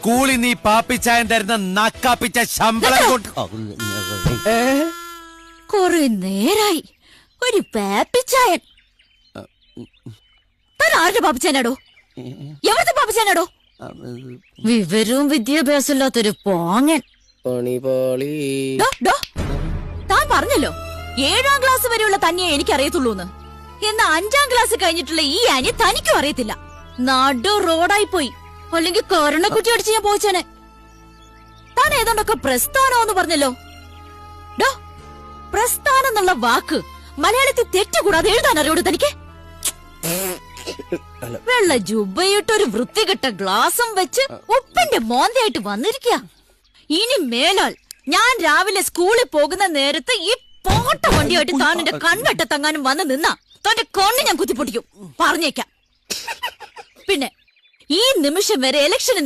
സ്കൂളിൽ നീ പാപ്പിച്ചായൻ തരുന്ന നക്കാപ്പിച്ച ശമ്പളം കൊണ്ട് കൊറേ നേരായി ഒരു പാപ്പിച്ചായൻ. താൻ ആരുടെ പാപ്പിച്ചാനാടോ? എവിടുത്തെ പാപ്പിച്ചാനാടോ? വിവരവും വിദ്യാഭ്യാസം ഇല്ലാത്തൊരു പോങ്ങൻ. താൻ പറഞ്ഞല്ലോ 7ാം ക്ലാസ് വരെയുള്ള തന്നെ എനിക്കറിയത്തുള്ളൂന്ന്. എന്നാ 5ാം ക്ലാസ് കഴിഞ്ഞിട്ടുള്ള ഈ ആനി തനിക്കും അറിയത്തില്ല. നടു റോഡായി പോയി, അല്ലെങ്കിൽ കരണക്കുറ്റി അടിച്ച് ഞാൻ പോയിച്ചേനെ. താൻ ഏതാണ്ടൊക്കെ പ്രസ്ഥാനമെന്ന് പറഞ്ഞല്ലോ. പ്രസ്ഥാനം എന്നുള്ള വാക്ക് മലയാളത്തിൽ തെറ്റുകൂടാതെ എഴുതാൻ അറിയോട് തനിക്ക്? വെള്ള ജുബയിട്ടൊരു വൃത്തികെട്ട ഗ്ലാസും വെച്ച് ഉപ്പിന്റെ മോന്തയായിട്ട് വന്നിരിക്കുക. ഇനി മേലാൽ ഞാൻ രാവിലെ സ്കൂളിൽ പോകുന്ന നേരത്ത് ഈ പോട്ട വണ്ടിയായിട്ട് താൻ എന്റെ കൺവെട്ടത്തങ്ങാനും വന്ന് നിന്നാ തന്റെ കണ്ണ് ഞാൻ കുത്തിപ്പൊട്ടിക്കും, പറഞ്ഞേക്കാം. പിന്നെ ഈ നിമിഷം വരെ ഇലക്ഷന്